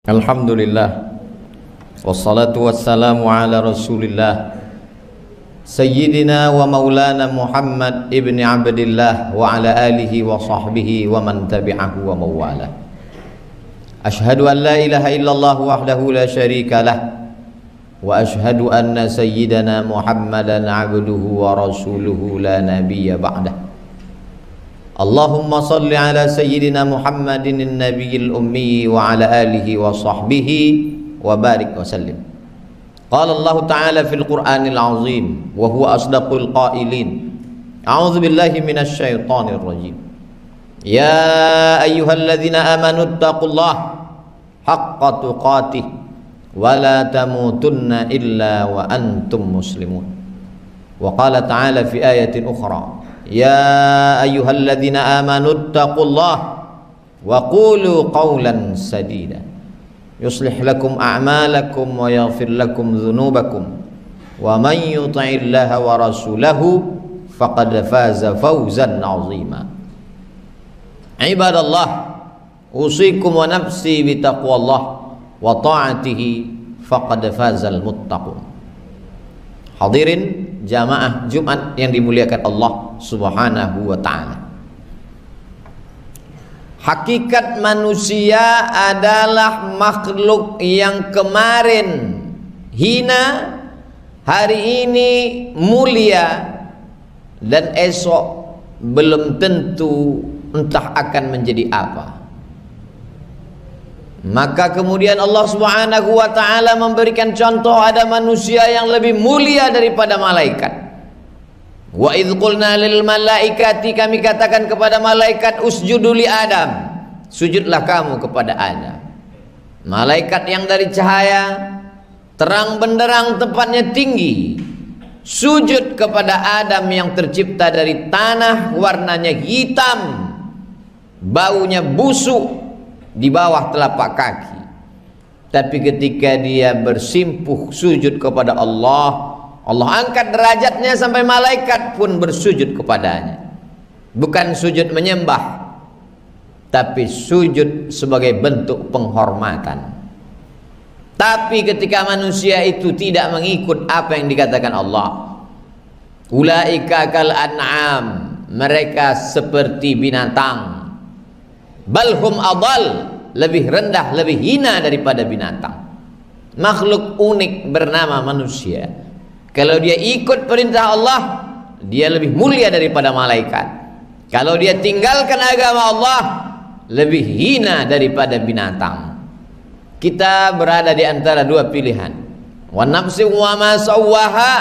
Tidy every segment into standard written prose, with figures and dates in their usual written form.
Alhamdulillah, wassalatu wassalamu ala rasulillah Sayyidina wa maulana Muhammad ibni Abdillah wa ala alihi wa sahbihi wa man tabi'ahu wa mawala. Ashhadu an la ilaha illallah wahdahu la syarika lah, wa ashhadu anna sayyidana Muhammadan abduhu wa rasuluhu la nabiyya ba'dah. Allahumma salli ala sayyidina Muhammadin an-nabiyil ummi wa ala alihi wa sahbihi wa barik wa sallim. Qala Allah Ta'ala fil Qur'anil azim wa huwa asdaqul qailin. A'udzu billahi minasy syaithanir rajim. Ya ayyuhalladzina amanu taqullaha haqqa tuqatih wa la tamutunna illa wa antum muslimun. Wa qala ta'ala fi ayatin ukhra, ya ayyuhalladzina amanu taqullaha wa qulu qawlan sadida yuslih lakum a'malakum wa yaghfir lakum dhunubakum wa man yuti'illaha wa rasulahu faqad faza fawzan 'azima. Ibadallah, usikum wa nafsi bi taqwallah wa ta'atihi faqad fazal muttaqun. Hadirin jamaah Jumat yang dimuliakan Allah Subhanahu wa ta'ala. Hakikat manusia adalah makhluk yang kemarin hina, hari ini mulia, dan esok belum tentu entah akan menjadi apa. Maka kemudian Allah Subhanahu wa ta'ala memberikan contoh, ada manusia yang lebih mulia daripada malaikat. Wa idh qulna lil malaikati, kami katakan kepada malaikat, usjudu li Adam, sujudlah kamu kepada Adam. Malaikat yang dari cahaya terang benderang, tempatnya tinggi, sujud kepada Adam yang tercipta dari tanah, warnanya hitam, baunya busuk di bawah telapak kaki. Tapi ketika dia bersimpuh sujud kepada Allah, Allah angkat derajatnya sampai malaikat pun bersujud kepadanya. Bukan sujud menyembah, tapi sujud sebagai bentuk penghormatan. Tapi ketika manusia itu tidak mengikut apa yang dikatakan Allah, ulaika kal an'am, mereka seperti binatang, balhum adal, lebih rendah, lebih hina daripada binatang. Makhluk unik bernama manusia, kalau dia ikut perintah Allah, dia lebih mulia daripada malaikat. Kalau dia tinggalkan agama Allah, lebih hina daripada binatang. Kita berada di antara dua pilihan. Wa nafsi wa ma sawwaha,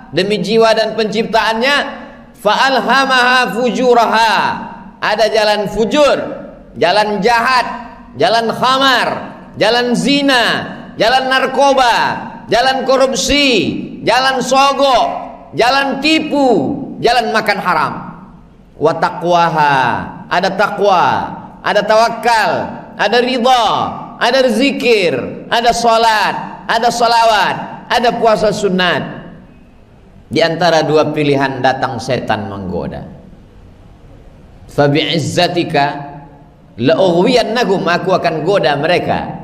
demi jiwa dan penciptaannya, fa alhamaha fujuraha, ada jalan fujur, jalan jahat, jalan khamar, jalan zina, jalan narkoba, jalan korupsi, jalan sogok, jalan tipu, jalan makan haram. Wa taqwaha, ada takwa, ada tawakal, ada ridha, ada zikir, ada salat, ada salawat, ada puasa sunat. Di antara dua pilihan datang setan menggoda. Fa bi'izzatika la ughwiyannahum, aku akan goda mereka.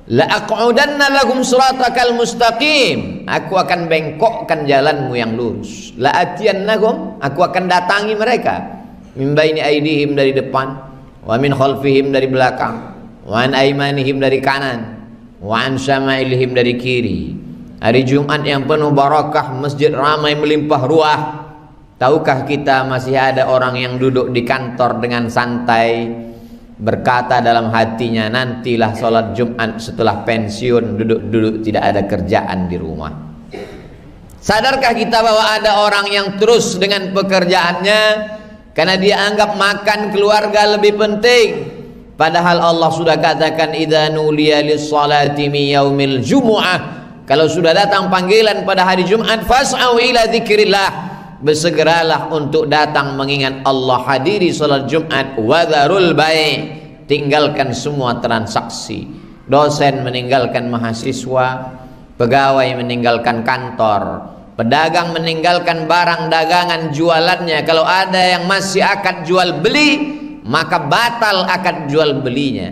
La aq'udanna lahum siratakal mustaqim, aku akan bengkokkan jalanmu yang lurus. La atiyannahum, aku akan datangi mereka, min baini aidihim, dari depan, wa min khalfihim, dari belakang, wa an aymanihim, dari kanan, wa an syama'ilihim, dari kiri. Hari Jumat yang penuh barakah, masjid ramai melimpah ruah. Tahukah kita masih ada orang yang duduk di kantor dengan santai, berkata dalam hatinya, nantilah sholat Jumat setelah pensiun, duduk-duduk tidak ada kerjaan di rumah. Sadarkah kita bahwa ada orang yang terus dengan pekerjaannya karena dia anggap makan keluarga lebih penting, padahal Allah sudah katakan, idza nuliya lis-salati min yaumil jumu'ah, kalau sudah datang panggilan pada hari Jumat, fas'au ila dzikrillah, bersegeralah untuk datang mengingat Allah, hadiri salat Jumat. Wadharul bai', tinggalkan semua transaksi. Dosen meninggalkan mahasiswa, pegawai meninggalkan kantor, pedagang meninggalkan barang dagangan jualannya. Kalau ada yang masih akad jual beli, maka batal akad jual belinya.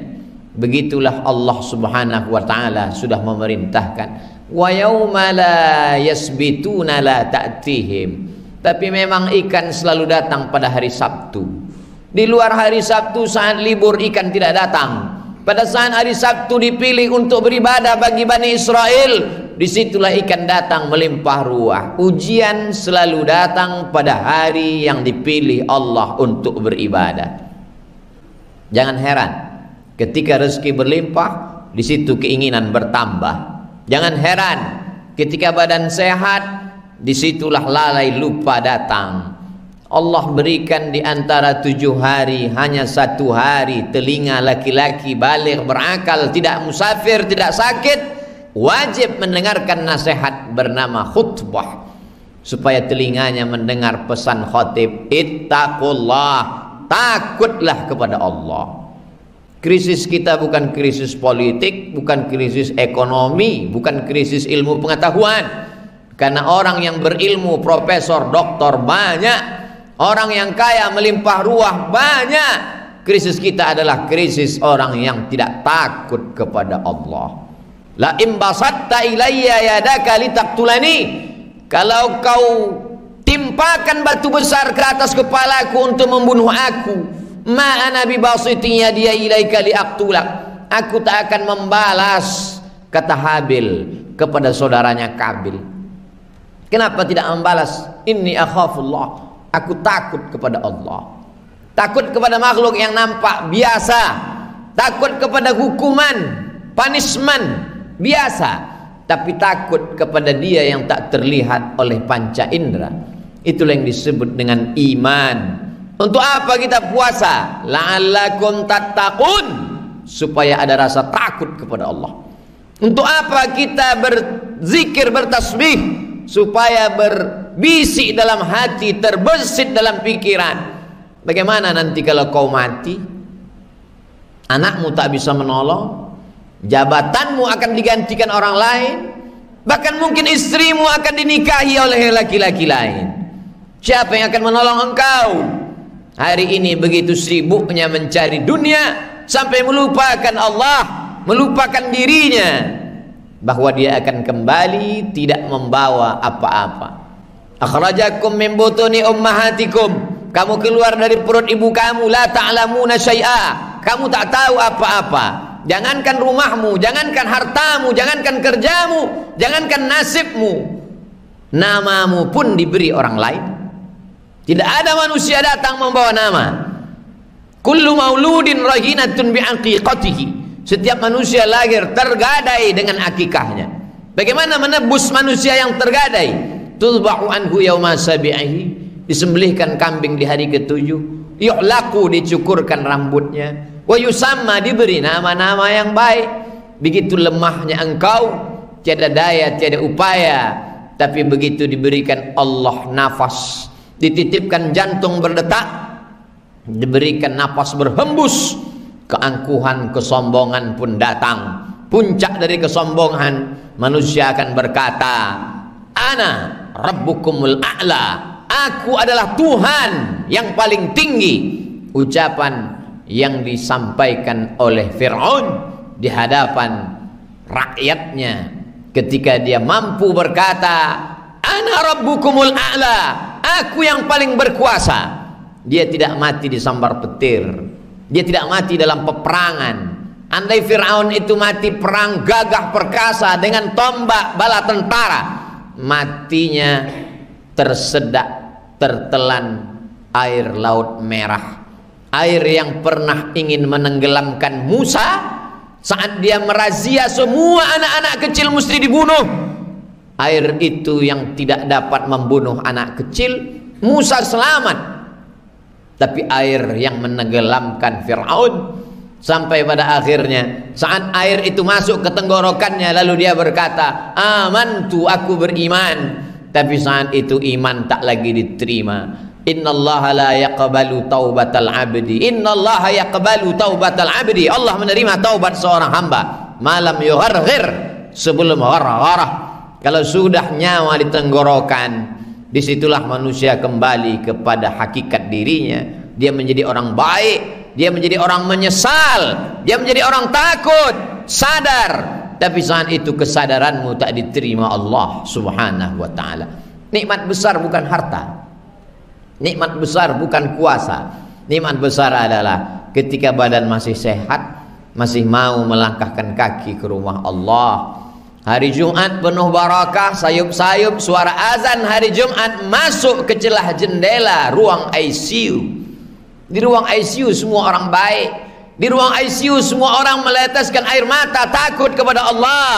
Begitulah Allah Subhanahu wa taala sudah memerintahkan, wa yauma la yasbituna la ta'tihim. Tapi memang ikan selalu datang pada hari Sabtu. Di luar hari Sabtu saat libur ikan tidak datang. Pada saat hari Sabtu dipilih untuk beribadah bagi Bani Israel, disitulah ikan datang melimpah ruah. Ujian selalu datang pada hari yang dipilih Allah untuk beribadah. Jangan heran ketika rezeki berlimpah, di situ keinginan bertambah. Jangan heran ketika badan sehat, disitulah lalai lupa datang. Allah berikan di antara 7 hari hanya 1 hari telinga laki-laki baligh berakal, tidak musafir, tidak sakit, wajib mendengarkan nasihat bernama khutbah, supaya telinganya mendengar pesan khatib, ittaqullah, takutlah kepada Allah. Krisis kita bukan krisis politik, bukan krisis ekonomi, bukan krisis ilmu pengetahuan. Karena orang yang berilmu, profesor, doktor banyak, orang yang kaya melimpah ruah banyak. Krisis kita adalah krisis orang yang tidak takut kepada Allah. La imbasatta ilayya yadaka litaqtulani, kalau kau timpakan batu besar ke atas kepalaku untuk membunuh aku, ma ana bibasiti yadiya ilaika liaqtulak, aku tak akan membalas, kata Habil kepada saudaranya Kabil. Kenapa tidak membalas? Inni akhafullah, aku takut kepada Allah. Takut kepada makhluk yang nampak biasa, takut kepada hukuman, punishment biasa, tapi takut kepada Dia yang tak terlihat oleh panca indera. Itulah yang disebut dengan iman. Untuk apa kita puasa? La'allakum tattaqun, supaya ada rasa takut kepada Allah. Untuk apa kita berzikir, bertasbih? Supaya berbisik dalam hati, terbesit dalam pikiran. Bagaimana nanti kalau kau mati? Anakmu tak bisa menolong, jabatanmu akan digantikan orang lain, bahkan mungkin istrimu akan dinikahi oleh laki-laki lain. Siapa yang akan menolong engkau? Hari ini begitu sibuknya mencari dunia sampai melupakan Allah, melupakan dirinya, bahwa dia akan kembali tidak membawa apa-apa. Akhrajakum min butuni ummahatikum, kamu keluar dari perut ibu kamu, la ta'lamuna syai'a, kamu tak tahu apa-apa. Jangankan rumahmu, jangankan hartamu, jangankan kerjamu, jangankan nasibmu, namamu pun diberi orang lain. Tidak ada manusia datang membawa nama. Kullu mauludin rahinatun bi'aqiqatihi, setiap manusia lahir tergadai dengan akikahnya. Bagaimana menebus manusia yang tergadai? Tudba'u anhu yauma sabi'ihi, disembelihkan kambing di hari ke-7, yu'laqu, dicukurkan rambutnya, wa yusamma, diberi nama-nama yang baik. Begitu lemahnya engkau, tiada daya, tiada upaya, tapi begitu diberikan Allah nafas, dititipkan jantung berdetak, diberikan nafas berhembus, keangkuhan, kesombongan pun datang. Puncak dari kesombongan, manusia akan berkata, ana rabbukumul a'la, aku adalah Tuhan yang paling tinggi. Ucapan yang disampaikan oleh Fir'aun di hadapan rakyatnya ketika dia mampu berkata, ana rabbukumul a'la, aku yang paling berkuasa. Dia tidak mati disambar petir, dia tidak mati dalam peperangan. Andai Fir'aun itu mati perang gagah perkasa dengan tombak bala tentara, matinya tersedak, tertelan air laut merah. Air yang pernah ingin menenggelamkan Musa saat dia merazia semua anak-anak kecil mesti dibunuh. Air itu yang tidak dapat membunuh anak kecil, Musa selamat. Tapi air yang menenggelamkan Fir'aun, sampai pada akhirnya saat air itu masuk ke tenggorokannya, lalu dia berkata, amantu, aku beriman. Tapi saat itu iman tak lagi diterima. Innallaha la yaqbalu taubatal abdi, innallaha yaqbalu taubatal abdi, Allah menerima taubat seorang hamba malam yugharghir, sebelum ghargharah. Kalau sudah nyawa di tenggorokan, disitulah manusia kembali kepada hakikat dirinya. Dia menjadi orang baik, dia menjadi orang menyesal, dia menjadi orang takut, sadar. Tapi saat itu kesadaranmu tak diterima Allah Subhanahu wa ta'ala. Nikmat besar bukan harta, nikmat besar bukan kuasa. Nikmat besar adalah ketika badan masih sehat, masih mau melangkahkan kaki ke rumah Allah. Hari Jumat penuh barakah, sayup-sayup suara azan hari Jumat masuk ke celah jendela ruang ICU. Di ruang ICU semua orang baik. Di ruang ICU semua orang meleteskan air mata takut kepada Allah.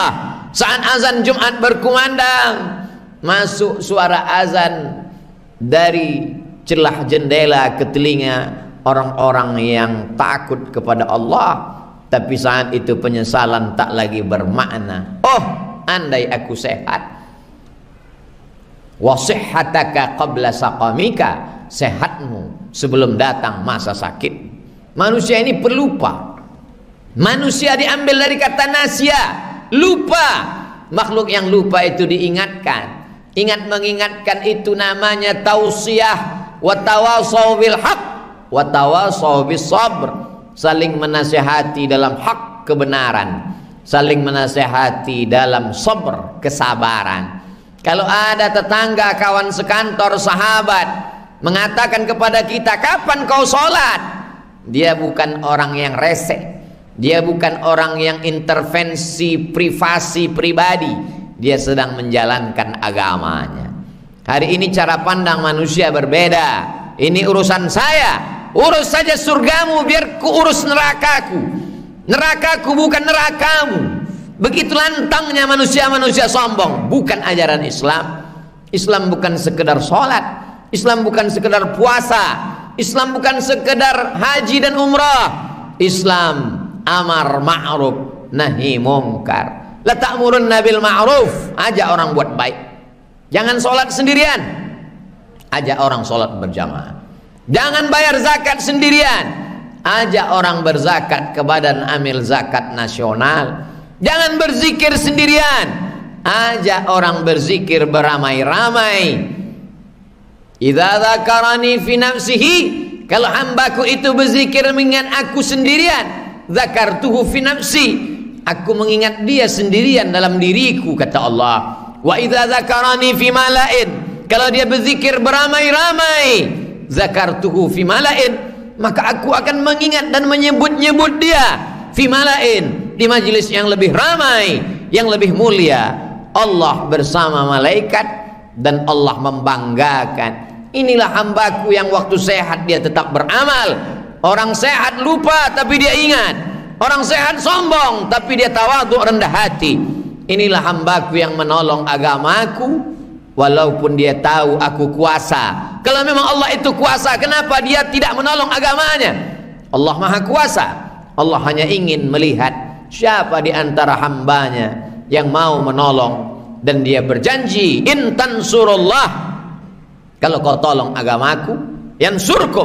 Saat azan Jumat berkumandang, masuk suara azan dari celah jendela ke telinga orang-orang yang takut kepada Allah. Tapi saat itu penyesalan tak lagi bermakna. Oh, andai aku sehat. Wa sihhataka qabla saqamika, sehatmu sebelum datang masa sakit. Manusia ini pelupa. Manusia diambil dari kata nasya, lupa. Makhluk yang lupa itu diingatkan. Ingat mengingatkan itu namanya tausiyah. Wa tawasaw bil haq wa tawasaw bis sabr. Saling menasihati dalam hak kebenaran, saling menasihati dalam sabar kesabaran. Kalau ada tetangga, kawan sekantor, sahabat mengatakan kepada kita, kapan kau sholat? Dia bukan orang yang resek, dia bukan orang yang intervensi privasi pribadi, dia sedang menjalankan agamanya. Hari ini cara pandang manusia berbeda. Ini urusan saya, urus saja surgamu, biar ku urus nerakaku. Nerakaku bukan nerakamu. Begitu lantangnya manusia-manusia sombong. Bukan ajaran Islam. Islam bukan sekedar sholat, Islam bukan sekedar puasa, Islam bukan sekedar haji dan umrah. Islam amar ma'ruf nahi mungkar. La ta'murunna bil ma'ruf, ajak orang buat baik. Jangan sholat sendirian, ajak orang sholat berjamaah. Jangan bayar zakat sendirian, ajak orang berzakat ke badan amil zakat nasional. Jangan berzikir sendirian, ajak orang berzikir beramai-ramai. Idza dzakarani fi nafsihi, kalau hambaku itu berzikir mengingat aku sendirian, dzakartuhu fi nafsi, aku mengingat dia sendirian dalam diriku, kata Allah. Wa idza dzakarani fi malain, kalau dia berzikir beramai-ramai, zakartuhu fi malain, maka aku akan mengingat dan menyebut-nyebut dia fi malain, di majelis yang lebih ramai, yang lebih mulia. Allah bersama malaikat dan Allah membanggakan. Inilah hambaku yang waktu sehat dia tetap beramal. Orang sehat lupa tapi dia ingat, orang sehat sombong tapi dia tawadhu, rendah hati. Inilah hambaku yang menolong agamaku walaupun dia tahu aku kuasa. Kalau memang Allah itu kuasa, kenapa dia tidak menolong agamanya? Allah maha kuasa. Allah hanya ingin melihat siapa di antara hambanya yang mau menolong. Dan dia berjanji, in tansurullah, kalau kau tolong agamaku, yansurkum,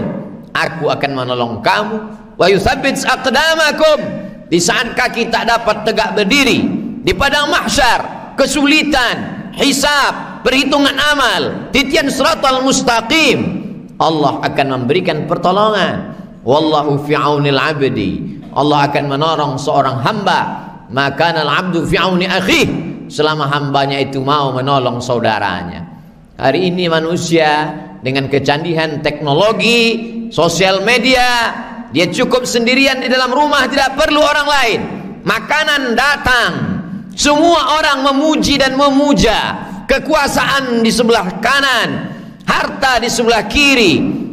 aku akan menolong kamu. Wa yuthabbit aqdamakum, di saat kaki tak dapat tegak berdiri di padang mahsyar, kesulitan, hisab, perhitungan amal, titian siratal mustaqim, Allah akan memberikan pertolongan. Wallahu fi aunil abdi, Allah akan menolong seorang hamba. Maka al abdu fi auni akhih, selama hambanya itu mau menolong saudaranya. Hari ini manusia dengan kecanggihan teknologi, sosial media, dia cukup sendirian di dalam rumah, tidak perlu orang lain. Makanan datang, semua orang memuji dan memuja, kekuasaan di sebelah kanan, harta di sebelah kiri.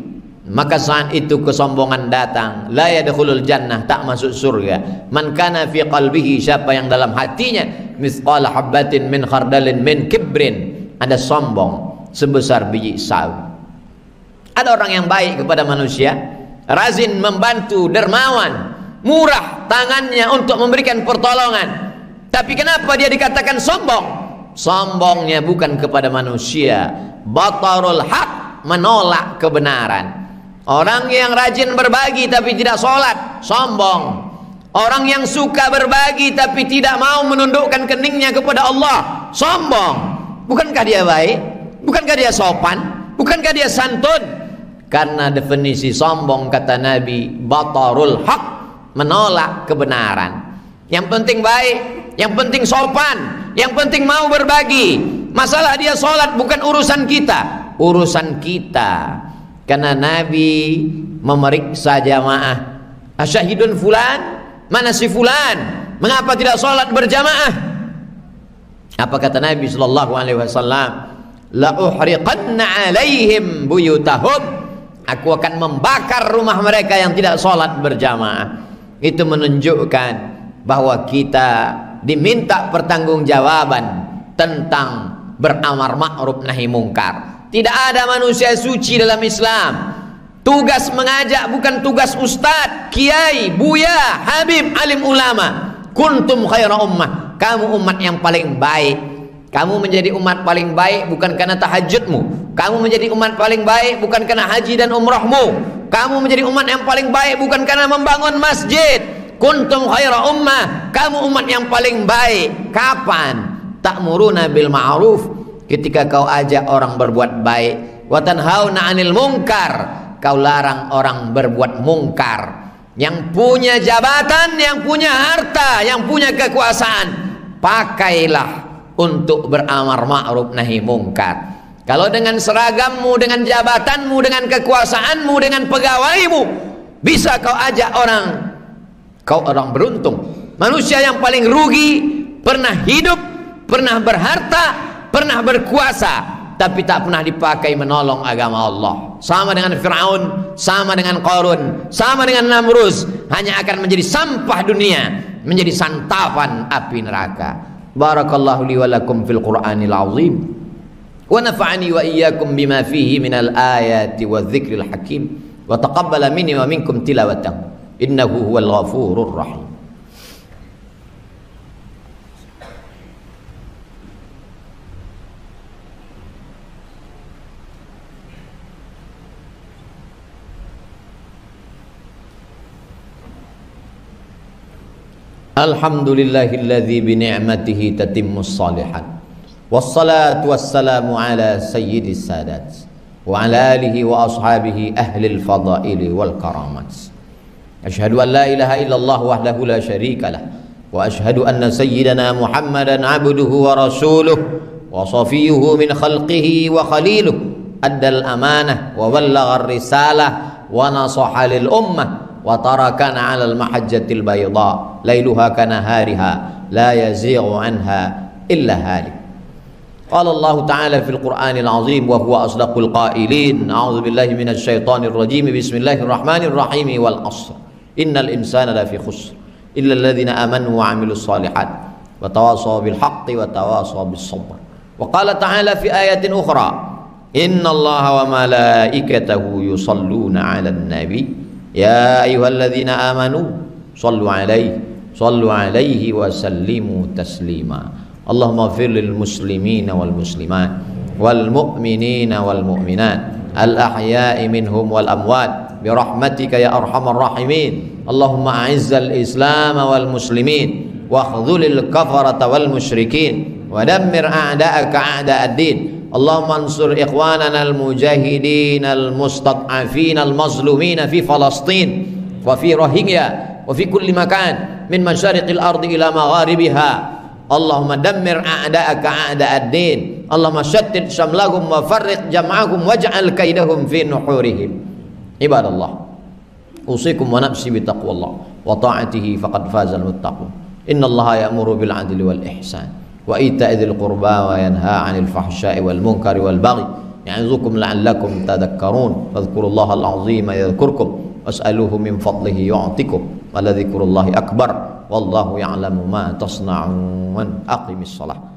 Maka saat itu kesombongan datang. La yadkhulul jannah, tak masuk surga. Man kana fi qalbihi, siapa yang dalam hatinya mithqala habbatin min khardalin min kibrin, ada sombong sebesar biji sawi. Ada orang yang baik kepada manusia, rajin membantu, dermawan, murah tangannya untuk memberikan pertolongan. Tapi kenapa dia dikatakan sombong? Sombongnya bukan kepada manusia, batarul haq, menolak kebenaran. Orang yang rajin berbagi tapi tidak sholat, sombong. Orang yang suka berbagi tapi tidak mau menundukkan keningnya kepada Allah, sombong. Bukankah dia baik? Bukankah dia sopan? Bukankah dia santun? Karena definisi sombong kata Nabi, batarul haq, menolak kebenaran. Yang penting baik, yang penting sopan, yang penting mau berbagi. Masalah dia sholat bukan urusan kita, urusan kita. Karena Nabi memeriksa jamaah, asyahidun fulan, mana si fulan, mengapa tidak sholat berjamaah? Apa kata Nabi sallallahu alaihi wasallam? La uhriqanna alaihim buyutahum, aku akan membakar rumah mereka yang tidak sholat berjamaah. Itu menunjukkan bahwa kita diminta pertanggungjawaban tentang beramar ma'ruf nahi mungkar. Tidak ada manusia suci dalam Islam. Tugas mengajak bukan tugas ustadz, kiai, buya, habib, alim ulama. Kuntum khaira ummah, kamu umat yang paling baik. Kamu menjadi umat paling baik bukan karena tahajudmu. Kamu menjadi umat paling baik bukan karena haji dan umrahmu. Kamu menjadi umat yang paling baik bukan karena membangun masjid. Kuntum khaira ummah, kamu umat yang paling baik. Kapan? Ta'muruna bil ma'ruf, ketika kau ajak orang berbuat baik. Wa tanhauna 'anil munkar, kau larang orang berbuat mungkar. Yang punya jabatan, yang punya harta, yang punya kekuasaan, pakailah untuk beramar ma'ruf nahi mungkar. Kalau dengan seragammu, dengan jabatanmu, dengan kekuasaanmu, dengan pegawaimu bisa kau ajak orang, kau orang beruntung. Manusia yang paling rugi, pernah hidup, pernah berharta, pernah berkuasa, tapi tak pernah dipakai menolong agama Allah. Sama dengan Fir'aun, sama dengan Qarun, sama dengan Namrus, hanya akan menjadi sampah dunia, menjadi santapan api neraka. Barakallahu li wa lakum fil Qur'anil azim wa nafa'ani wa iyyakum bima fihi minal ayati wa dzikril hakim wa taqabbala minni wa minkum tilawatahu innahu huwal ghafurur rahim. Alhamdulillahilladzi bi ni'matihi tatimmus shalihat. Wassalatu wassalamu ala sayyidis sadat wa ala alihi wa ashabihi ahlil fadaili wal karamat. Asyhadu an la ilaha illallah wahdahu la syarika lah wa asyhadu anna sayyidana Muhammadan abduhu wa rasuluh wa safiyuhu min khalqihi wa khaliluh. Addal amanah wa ballaghar risalah wa nasaha lil ummah wa tarakana 'alal mahajjatil bayda lailuha kanahariha la yazighu anha illa halik. Qala Allah Ta'ala fil Qur'anil azim wa huwa asdaqul qailin. A'udzu billahi minasy syaithanir rajim. Bismillahirrahmanirrahim. Wal 'ashr. Innal insana lafi khusr illa alladhina amanu wa 'amilus shalihat wa tawassaw bil haqqi wa tawassaw bis sabr. Wa qala ta'ala fi ayatin ukhra. Innallaha wa malaikatahu yusalluna 'alan nabi ya ayyuhalladzina amanu sallu 'alaihi wa sallimu taslima. Allahumma ighfir lil muslimina wal muslimat wal mu'minina wal mu'minat al ahya'i minhum wal amwat bi rahmatika ya arhamar rahimin. Allahumma a'izzal islam wal muslimin wa khudhulil kafarata wal musyrikin wa dammir a'da'aka a'da'ad din. Allahumma ansur ikhwanana al mujahidin al mustad'afin al mazlumin fi Falastin wa fi Rohingya wa fi kulli makan min masyariqil ardi ila magharibiha. Allahumma dammir a'da'aka a'da'ad din. Allahumma syattid syamlahum wa farriq jam'ahum waj'al kaidahum fi nuhurihim. Ibadallah, usikum wa nafsi bi taqwallah wa ta'atihi faqad fazal muttaqun. Innallaha ya'muru bil 'adli wal ihsan wa ita'i dzil qurba wa yanha 'anil fahsya'i wal munkari wal baghi ya'izukum la'allakum tadhakkarun. Fadhkurullaha al-'azima yadhkurkum was'aluhu min fadlihi yu'tikum wa la dzikrullahi akbar wallahu ya'lamu ma tasna'un. Aqimis shalah.